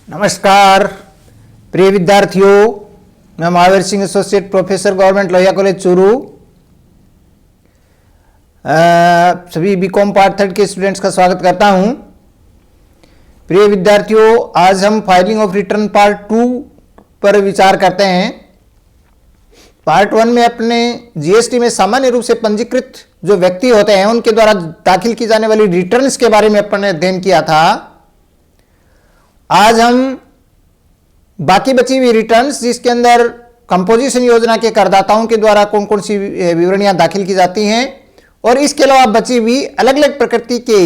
नमस्कार प्रिय विद्यार्थियों, मैं Mahavir Singh associate professor government Lohia college Churu सभी बीकॉम पार्ट 3 के स्टूडेंट्स का स्वागत करता हूं। प्रिय विद्यार्थियों, आज हम फाइलिंग ऑफ रिटर्न पार्ट 2 पर विचार करते हैं। पार्ट 1 में अपने जीएसटी में सामान्य रूप से पंजीकृत जो व्यक्ति होते हैं उनके द्वारा दाखिल की जाने वाली रिटर्न्स के बारे में अपन ने अध्ययन किया था। आज हम बाकी बची हुई रिटर्न्स, जिसके अंदर कंपोजिशन योजना के करदाताओं के द्वारा कौन कौन सी विवरणियां दाखिल की जाती हैं और इसके अलावा बची हुई अलग अलग प्रकृति के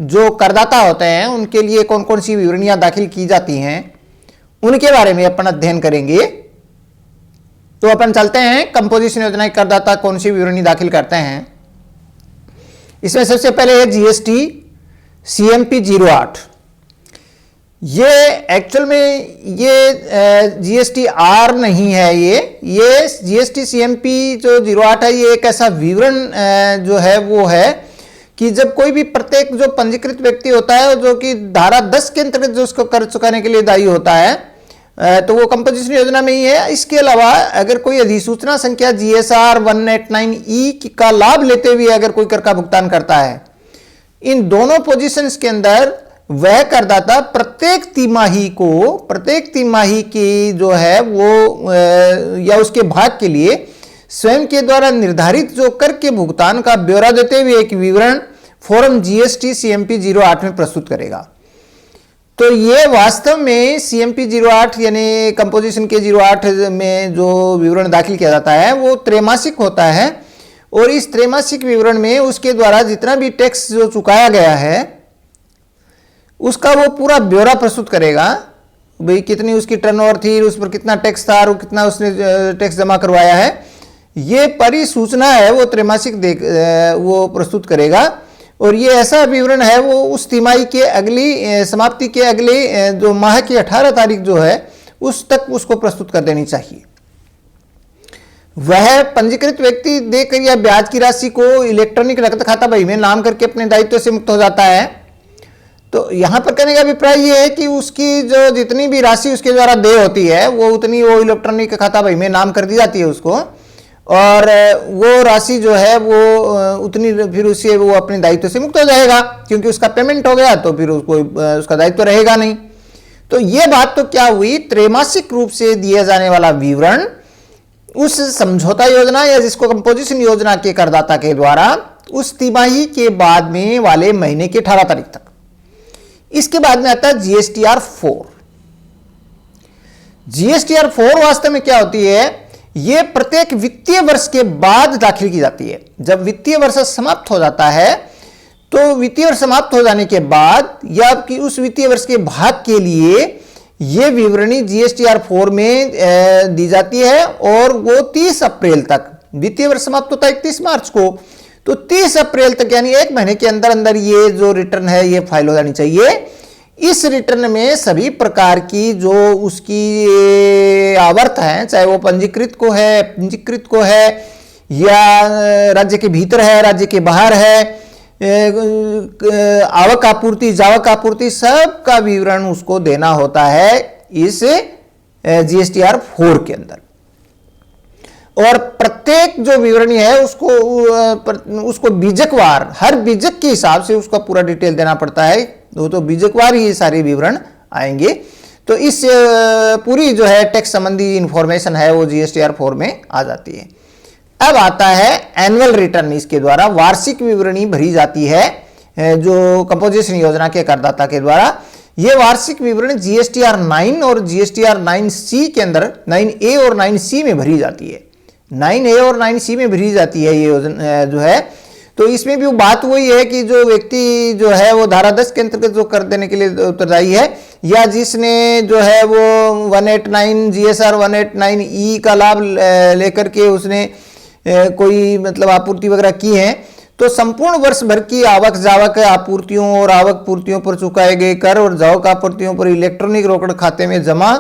जो करदाता होते हैं उनके लिए कौन कौन सी विवरणियां दाखिल की जाती हैं, उनके बारे में अपन अध्ययन करेंगे। तो अपन चलते हैं, कंपोजिशन योजना के करदाता कौन सी विवरणी दाखिल करते हैं। इसमें सबसे पहले है जीएसटी सीएमपी 08। ये एक्चुअल में ये जीएसटी आर नहीं है, ये जीएसटी सीएमपी जो 08 है, ये एक ऐसा विवरण जो है वो है कि जब कोई भी प्रत्येक जो पंजीकृत व्यक्ति होता है जो कि धारा 10 के अंतर्गत जो उसको कर चुकाने के लिए दायी होता है, तो वो कंपोजिशन योजना में ही है। इसके अलावा अगर कोई अधिसूचना संख्या GSR 189E का लाभ लेते हुए अगर कोई कर का भुगतान करता है, इन दोनों पोजीशंस के अंदर वह करदाता प्रत्येक तिमाही की जो है वो या उसके भाग के लिए स्वयं के द्वारा निर्धारित जो कर के भुगतान का ब्यौरा देते हुए एक विवरण फॉर्म जीएसटी सीएमपी 08 में प्रस्तुत करेगा। तो ये वास्तव में सीएमपी 08 यानी कंपोजिशन के 08 में जो विवरण दाखिल किया जाता है वो त्रैमासिक होता है और इस त्रैमासिक विवरण में उसके द्वारा जितना भी टैक्स जो चुकाया गया है उसका वो पूरा ब्यौरा प्रस्तुत करेगा। भाई कितनी उसकी टर्नओवर थी, उस पर कितना टैक्स था और कितना उसने टैक्स जमा करवाया है, ये परिसूचना है वो त्रैमासिक वो प्रस्तुत करेगा। और ये ऐसा विवरण है वो उस तिमाही के अगली समाप्ति के अगले जो माह की 18 तारीख जो है उस तक उसको प्रस्तुत कर देनी चाहिए। वह पंजीकृत व्यक्ति देकर या ब्याज की राशि को इलेक्ट्रॉनिक नकद खाता बही में नाम करके अपने दायित्व से मुक्त हो जाता है। तो यहां पर कहने का अभिप्राय यह है कि उसकी जो जितनी भी राशि उसके द्वारा देय होती है वो उतनी वो इलेक्ट्रॉनिक खाता बही में नाम कर दी जाती है उसको, और वो राशि जो है वो उतनी फिर उससे वो अपने दायित्व से मुक्त हो जाएगा, क्योंकि उसका पेमेंट हो गया तो फिर उसको उसका दायित्व रहेगा नहीं। तो ये बात तो क्या हुई, त्रैमासिक रूप से दिया जाने वाला विवरण उस समझौता योजना या जिसको कंपोजिशन योजना के करदाता के द्वारा उस तिमाही के बाद में वाले महीने की 18 तारीख तक। इसके बाद में आता है जीएसटीआर 4। जीएसटीआर 4 वास्तव में क्या होती है, यह प्रत्येक वित्तीय वर्ष के बाद दाखिल की जाती है। जब वित्तीय वर्ष समाप्त हो जाता है तो वित्तीय वर्ष समाप्त हो जाने के बाद या कि उस वित्तीय वर्ष के भाग के लिए यह विवरणी जीएसटीआर 4 में दी जाती है और वो 30 अप्रैल तक, वित्तीय वर्ष समाप्त होता है 31 मार्च को, तो 30 अप्रैल तक यानी एक महीने के अंदर अंदर ये जो रिटर्न है ये फाइल हो जानी चाहिए। इस रिटर्न में सभी प्रकार की जो उसकी आवर्त है, चाहे वो पंजीकृत को है या राज्य के भीतर है, राज्य के बाहर है, आवक आपूर्ति, जावक आपूर्ति, सब का विवरण उसको देना होता है इस जीएसटीआर 4 के अंदर। और प्रत्येक जो विवरणी है उसको बीजकवार, हर बीजक के हिसाब से उसका पूरा डिटेल देना पड़ता है, तो बीजकवार ही सारे विवरण आएंगे। तो इस पूरी जो है टैक्स संबंधी इंफॉर्मेशन है वो जीएसटीआर 4 में आ जाती है। अब आता है एनुअल रिटर्न। इसके द्वारा वार्षिक विवरणी भरी जाती है जो कंपोजिशन योजना के करदाता के द्वारा। ये वार्षिक विवरण जीएसटीआर 9 और जीएसटीआर 9C के अंदर 9A और 9C में भरी जाती है। 9A और 9C में भरी जाती है ये जो है। तो इसमें भी बात वही है कि जो व्यक्ति जो है वो धारा 10 के अंतर्गत जो कर देने के लिए उत्तरदायी है या जिसने जो है वो 189 GSR 189E का लाभ लेकर के उसने कोई मतलब आपूर्ति वगैरह की है, तो संपूर्ण वर्ष भर की आवक जावक आपूर्तियों और आवक पूर्तियों पर चुकाए गए कर और जावक आपूर्तियों पर इलेक्ट्रॉनिक रोकड़ खाते में जमा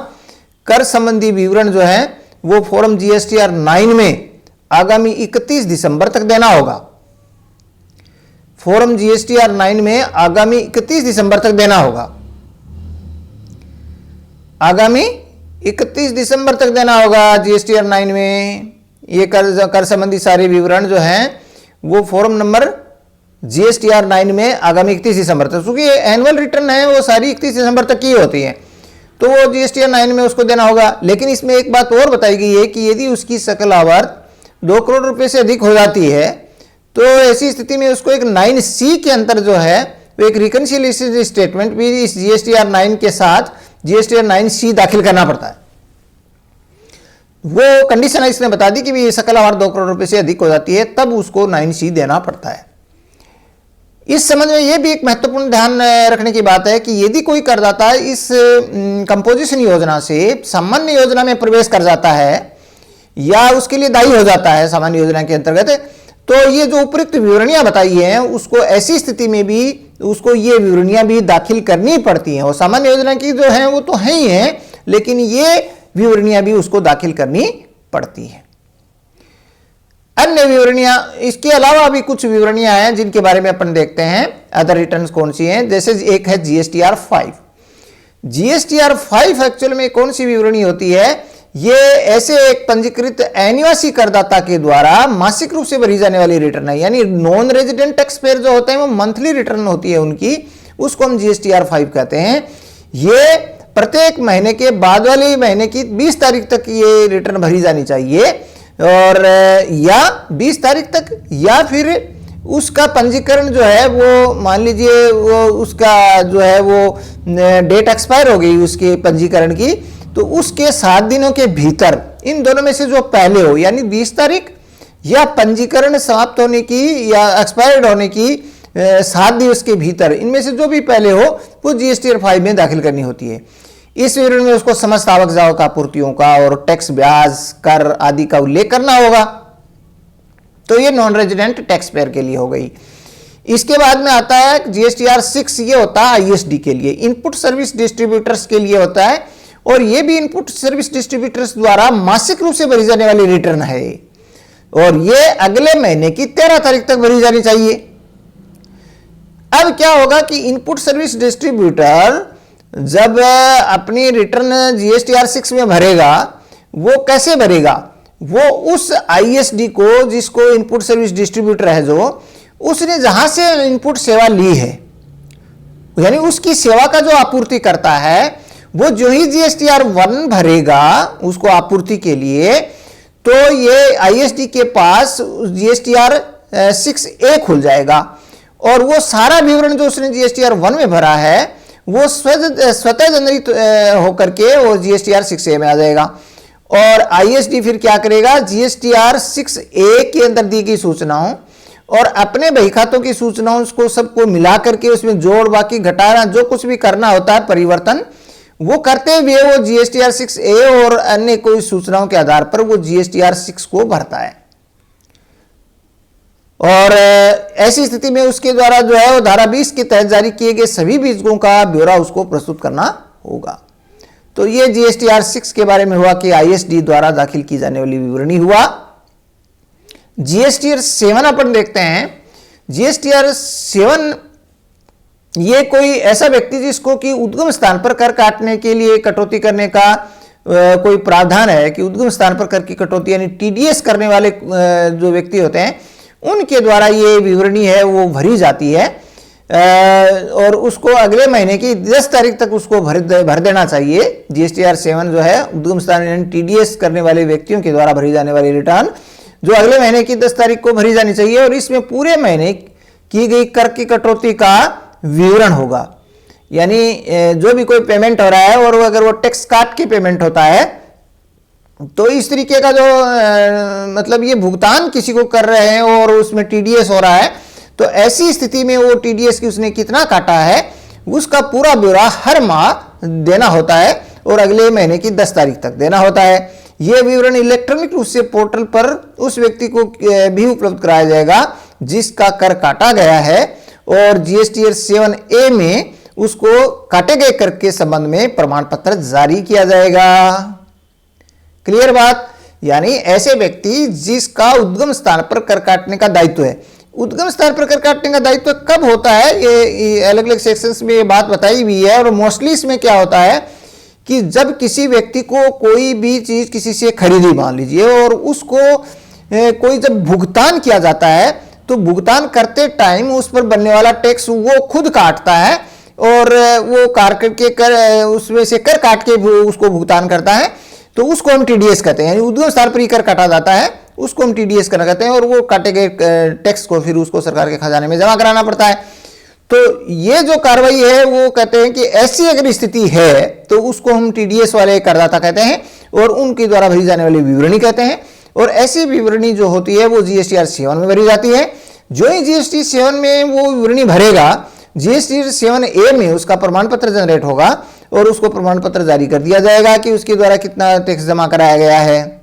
कर संबंधी विवरण जो है वो फॉर्म जीएसटीआर 9 में आगामी 31 दिसंबर तक देना होगा। फॉर्म जीएसटीआर 9 में आगामी 31 दिसंबर तक देना होगा। आगामी 31 दिसंबर तक देना होगा जीएसटीआर 9 में। ये कर संबंधी सारे विवरण जो हैं वो फॉर्म नंबर जीएसटीआर 9 में आगामी 31 दिसंबर तक, क्योंकि एनुअल रिटर्न है वो सारी 31 दिसंबर तक की होती है, तो वो जीएसटीआर 9 में उसको देना होगा। लेकिन इसमें एक बात और बताई गई है कि यदि उसकी सकल आवर्त 2 करोड़ रुपए से अधिक हो जाती है तो ऐसी स्थिति में उसको एक 9C के अंतर जो है वो एक रिकंसिलिएशन स्टेटमेंट भी इस जीएसटीआर 9 के साथ जीएसटीआर 9C दाखिल करना पड़ता है। वो कंडीशन इसने बता दी कि भी सकल आवर्त 2 करोड़ रुपए से अधिक हो जाती है तब उसको 9C देना पड़ता है। इस संबंध में यह भी एक महत्वपूर्ण ध्यान रखने की बात है कि यदि कोई करदाता इस कंपोजिशन योजना से सामान्य योजना में प्रवेश कर जाता है या उसके लिए दायी हो जाता है सामान्य योजना के अंतर्गत, तो ये जो उपयुक्त विवरणियां बताई हैं उसको ऐसी स्थिति में भी उसको ये विवरणियां भी दाखिल करनी पड़ती हैं। और सामान्य योजना की जो है वो तो है ही है, लेकिन ये विवरणियां भी उसको दाखिल करनी पड़ती है। अन्य विवरणियां, इसके अलावा भी कुछ विवरणियां हैं जिनके बारे में अपन देखते हैं अदर रिटर्न्स कौन सी हैं। जैसे एक है जीएसटीआर 5। जीएसटीआर 5 एक्चुअल में कौन सी विवरणी होती है? ये ऐसे एक पंजीकृत अनिवासी करदाता के द्वारा मासिक रूप से भरी जाने वाली रिटर्न है, यानी नॉन रेजिडेंट टैक्स पेयर जो होते हैं वो मंथली रिटर्न होती है उनकी, उसको हम जीएसटीआर 5 कहते हैं। ये प्रत्येक महीने के बाद वाले महीने की 20 तारीख तक ये रिटर्न भरी जानी चाहिए, और या 20 तारीख तक, या फिर उसका पंजीकरण जो है वो मान लीजिए वो उसका जो है वो डेट एक्सपायर हो गई उसके पंजीकरण की, तो उसके 7 दिनों के भीतर इन दोनों में से जो पहले हो, यानी 20 तारीख या पंजीकरण समाप्त होने की या एक्सपायर्ड होने की 7 दिवस के भीतर, इनमें से जो भी पहले हो वो जीएसटीआर 5 में दाखिल करनी होती है। इस विवरण में उसको समस्त आवक जावक आपूर्तियों का और टैक्स, ब्याज, कर आदि का उल्लेख करना होगा। तो ये नॉन रेजिडेंट टैक्स पेयर के लिए हो गई। इसके बाद में आता है जीएसटीआर 6, ये होता है आईएसडी के लिए, इनपुट सर्विस डिस्ट्रीब्यूटर्स के लिए होता है, और ये भी इनपुट सर्विस डिस्ट्रीब्यूटर्स द्वारा मासिक रूप से भरी जाने वाली रिटर्न है, और ये अगले महीने की 13 तारीख तक भरी जानी चाहिए। अब क्या होगा कि इनपुट सर्विस डिस्ट्रीब्यूटर जब अपनी रिटर्न जीएसटीआर 6 में भरेगा, वो कैसे भरेगा? वो उस आईएसडी को, जिसको इनपुट सर्विस डिस्ट्रीब्यूटर है जो, उसने जहां से इनपुट सेवा ली है, यानी उसकी सेवा का जो आपूर्ति करता है, वो जो ही जीएसटीआर 1 भरेगा उसको आपूर्ति के लिए, तो ये आईएसडी के पास जीएसटीआर 6A खुल जाएगा, और वो सारा विवरण जो उसने जीएसटीआर 1 में भरा है वो स्वतः जनरित होकर के वो जीएसटीआर 6A में आ जाएगा। और आईएसडी फिर क्या करेगा? जीएसटीआर 6A के अंदर दी गई सूचनाओं और अपने बही खातों की सूचनाओं को सबको मिला करके उसमें जोड़, बाकी घटाना, जो कुछ भी करना होता है परिवर्तन, वो करते हुए वो जीएसटीआर 6A और अन्य कोई सूचनाओं के आधार पर वो जीएसटीआर 6 को भरता है। और ऐसी स्थिति में उसके द्वारा जो है वो धारा 20 के तहत जारी किए गए सभी बीजकों का ब्यौरा उसको प्रस्तुत करना होगा। तो ये जीएसटीआर 6 के बारे में हुआ कि आईएसडी द्वारा दाखिल की जाने वाली विवरणी हुआ। जीएसटीआर 7 अपन देखते हैं। जीएसटीआर 7 ये कोई ऐसा व्यक्ति जिसको कि उद्गम स्थान पर कर काटने के लिए कटौती करने का कोई प्रावधान है कि उद्गम स्थान पर कर की कटौती यानी टीडीएस करने वाले जो व्यक्ति होते हैं उनके द्वारा ये विवरणी है वो भरी जाती है, और उसको अगले महीने की 10 तारीख तक उसको भर देना चाहिए। जीएसटीआर 7 जो है उद्गम स्थान यानी टीडीएस करने वाले व्यक्तियों के द्वारा भरी जाने वाली रिटर्न जो अगले महीने की 10 तारीख को भरी जानी चाहिए, और इसमें पूरे महीने की गई कर की कटौती का विवरण होगा। यानी जो भी कोई पेमेंट हो रहा है और अगर वो टैक्स काट के पेमेंट होता है तो इस तरीके का जो मतलब ये भुगतान किसी को कर रहे हैं और उसमें टीडीएस हो रहा है, तो ऐसी स्थिति में वो टीडीएस की उसने कितना काटा है उसका पूरा ब्यौरा हर माह देना होता है और अगले महीने की 10 तारीख तक देना होता है। यह विवरण इलेक्ट्रॉनिक रूप से पोर्टल पर उस व्यक्ति को भी उपलब्ध कराया जाएगा जिसका कर काटा गया है, और जीएसटीआर 7A में उसको काटे गए कर के संबंध में प्रमाण पत्र जारी किया जाएगा। क्लियर बात? यानी ऐसे व्यक्ति जिसका उद्गम स्थान पर कर काटने का दायित्व है। उद्गम स्थान पर कर काटने का दायित्व कब होता है, ये अलग अलग सेक्शंस में ये बात बताई हुई है, और मोस्टली इसमें क्या होता है कि जब किसी व्यक्ति को कोई भी चीज किसी से खरीदी मान लीजिए और उसको कोई जब भुगतान किया जाता है तो भुगतान करते टाइम उस पर बनने वाला टैक्स वो खुद काटता है और वो उसमें से कर काट के उसको भुगतान करता है, तो उसको हम टीडीएस कहते हैं। उद्यम स्तर पर ही कर काटा जाता है, उसको हम टीडीएस करना कहते हैं और वो काटे गए टैक्स को फिर उसको सरकार के खजाने में जमा कराना पड़ता है। तो ये जो कार्रवाई है वो कहते हैं कि ऐसी अगर स्थिति है तो उसको हम टीडीएस वाले करदाता कहते हैं और उनके द्वारा भरी जाने वाली विवरणी कहते हैं। और ऐसी विवरणी जो होती है वो जीएसटीआर 7 में भरी जाती है। जो ही जीएसटी 7 में वो विवरणी भरेगा, जीएसटी 7A में उसका प्रमाण पत्र जनरेट होगा और उसको प्रमाण पत्र जारी कर दिया जाएगा कि उसके द्वारा कितना टैक्स जमा कराया गया है।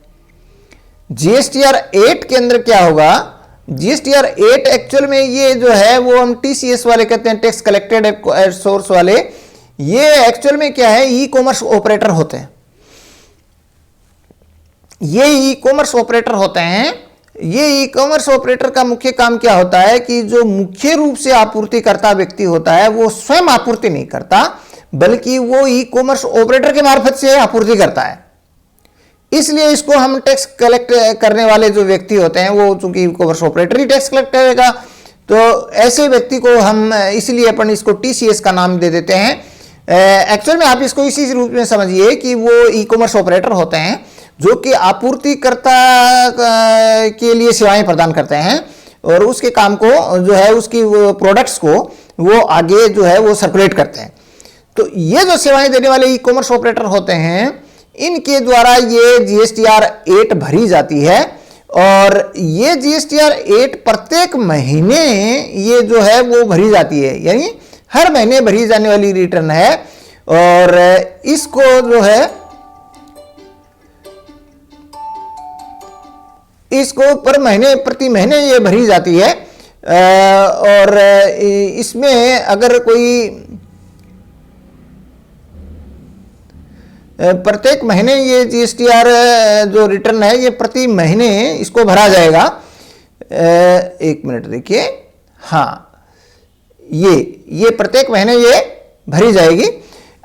जीएसटीआर 8 के अंदर क्या होगा, जीएसटीआर 8 एक्चुअल में ये जो है वो हम टीसीएस वाले कहते हैं, टैक्स कलेक्टेड एट सोर्स वाले। ये एक्चुअल में क्या है, ई कॉमर्स ऑपरेटर होते हैं। ये ई कॉमर्स ऑपरेटर होते हैं। ये ई कॉमर्स ऑपरेटर का मुख्य काम क्या होता है कि जो मुख्य रूप से आपूर्तिकर्ता व्यक्ति होता है वो स्वयं आपूर्ति नहीं करता, बल्कि वो ई कॉमर्स ऑपरेटर के मार्फत से आपूर्ति करता है। इसलिए इसको हम टैक्स कलेक्ट करने वाले जो व्यक्ति होते हैं वो चूंकि ई कॉमर्स ऑपरेटर ही टैक्स कलेक्ट करेगा, तो ऐसे व्यक्ति को हम इसलिए अपन इसको टीसीएस का नाम दे देते हैं। एक्चुअल में आप इसको इसी रूप में समझिए कि वो ई कॉमर्स ऑपरेटर होते हैं जो कि आपूर्तिकर्ता के लिए सेवाएं प्रदान करते हैं और उसके काम को जो है उसकी प्रोडक्ट्स को वो आगे जो है वो सर्कुलेट करते हैं। तो ये जो सेवाएं देने वाले ई कॉमर्स ऑपरेटर होते हैं, इनके द्वारा ये जीएसटीआर 8 भरी जाती है और ये जीएसटीआर 8 प्रत्येक महीने ये जो है वो भरी जाती है, यानी हर महीने भरी जाने वाली रिटर्न है। और इसको जो है इसको प्रति महीने ये भरी जाती है। और इसमें अगर कोई प्रत्येक महीने ये जीएसटीआर जो रिटर्न है ये प्रति महीने इसको भरा जाएगा। एक मिनट देखिए, हाँ ये प्रत्येक महीने ये भरी जाएगी।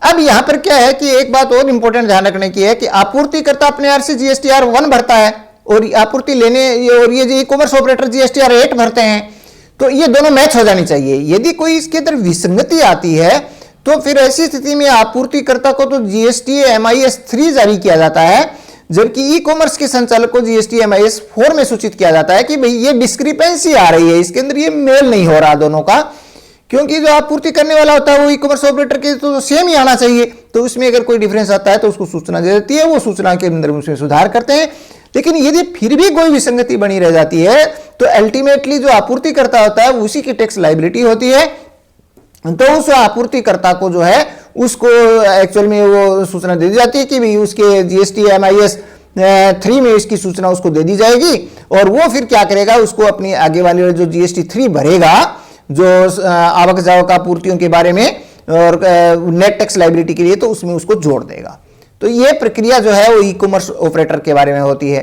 अब यहां पर क्या है कि एक बात और इंपॉर्टेंट ध्यान रखने की है कि आपूर्तिकर्ता अपने आप से जीएसटीआर 1 भरता है और आपूर्ति लेने और ये ई कॉमर्स ऑपरेटर जीएसटीआर 8 भरते हैं, तो ये दोनों मैच हो जानी चाहिए। यदि कोई इसके अंदर विसंगति आती है तो फिर ऐसी स्थिति में आपूर्तिकर्ता को तो जीएसटी MIS 3 जारी किया जाता है, जबकि ई कॉमर्स के संचालक को जीएसटी MIS 4 में सूचित किया जाता है कि भाई ये डिस्क्रिपेंसी आ रही है, इसके अंदर ये मेल नहीं हो रहा दोनों का, क्योंकि जो आपूर्ति करने वाला होता है वो ई कॉमर्स ऑपरेटर के तो सेम ही आना चाहिए। तो उसमें अगर कोई डिफरेंस आता है तो उसको सूचना दे देती है, वो सूचना के अंदर उसमें सुधार करते हैं। लेकिन यदि फिर भी कोई विसंगति बनी रह जाती है तो अल्टीमेटली जो आपूर्तिकर्ता होता है उसी की टैक्स लायबिलिटी होती है। तो उस आपूर्तिकर्ता को जो है उसको एक्चुअल में वो सूचना दे दी जाती है कि भाई उसके जीएसटी MIS 3 में इसकी सूचना उसको दे दी जाएगी और वो फिर क्या करेगा, उसको अपनी आगे वाली जो जीएसटी 3 भरेगा जो आवक जावक आपूर्तियों के बारे में और नेट टैक्स लायबिलिटी के लिए, तो उसमें उसको जोड़ देगा। तो ये प्रक्रिया जो है वो ई कॉमर्स ऑपरेटर के बारे में होती है।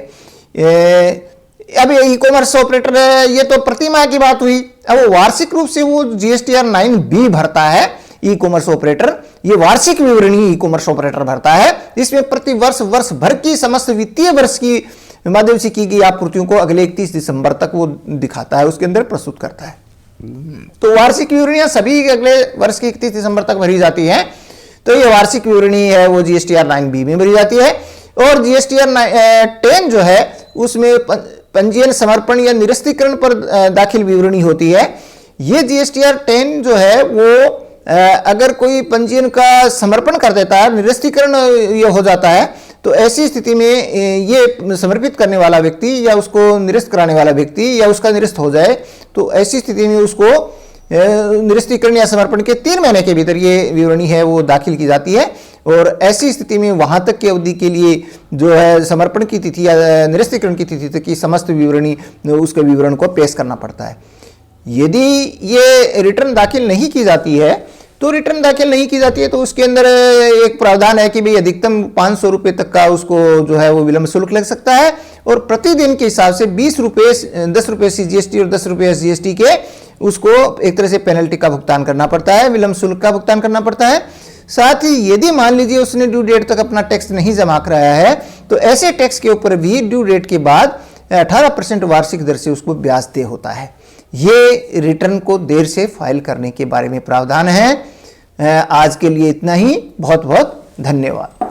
अब ई कॉमर्स ऑपरेटर ये तो प्रति माह की बात हुई। अब वो वार्षिक रूप से वो जीएसटीआर 9B भरता है ई कॉमर्स ऑपरेटर। ये वार्षिक विवरणी ई कॉमर्स ऑपरेटर भरता है, इसमें प्रति वर्ष भर की समस्त वित्तीय वर्ष की माध्यम से की गई आपूर्तियों को अगले 31 दिसंबर तक वो दिखाता है, उसके अंदर प्रस्तुत करता है। तो वार्षिक विवरणियां सभी अगले वर्ष की 31 दिसंबर तक भरी जाती है। तो ये वार्षिक विवरणी है वो जीएसटीआर 9B में भरी जाती है। और जीएसटीआर 10 जो है उसमें पंजीयन समर्पण या निरस्तीकरण पर दाखिल विवरणी होती है। ये जीएसटीआर 10 जो है वो अगर कोई पंजीयन का समर्पण कर देता है, निरस्तीकरण ये हो जाता है, तो ऐसी स्थिति में ये समर्पित करने वाला व्यक्ति या उसको निरस्त कराने वाला व्यक्ति या उसका निरस्त हो जाए, तो ऐसी स्थिति में उसको निरस्तीकरण या समर्पण के 3 महीने के भीतर ये विवरणी है वो दाखिल की जाती है। और ऐसी स्थिति में वहां तक की अवधि के लिए जो है समर्पण की तिथि या निरस्तीकरण की तिथि तक की समस्त विवरणी उसके विवरण को पेश करना पड़ता है। यदि ये रिटर्न दाखिल नहीं की जाती है तो उसके अंदर एक प्रावधान है कि भाई अधिकतम 500 रुपये तक का उसको जो है वो विलंब शुल्क लग सकता है और प्रतिदिन के हिसाब से 20 रुपये 10 रुपये CGST और 10 रुपये SGST के उसको एक तरह से पेनल्टी का भुगतान करना पड़ता है, विलंब शुल्क का भुगतान करना पड़ता है। साथ ही यदि मान लीजिए उसने ड्यू डेट तक अपना टैक्स नहीं जमा कराया है तो ऐसे टैक्स के ऊपर भी ड्यू डेट के बाद 18% वार्षिक दर से उसको ब्याज देय होता है। ये रिटर्न को देर से फाइल करने के बारे में प्रावधान है। आज के लिए इतना ही। बहुत बहुत धन्यवाद।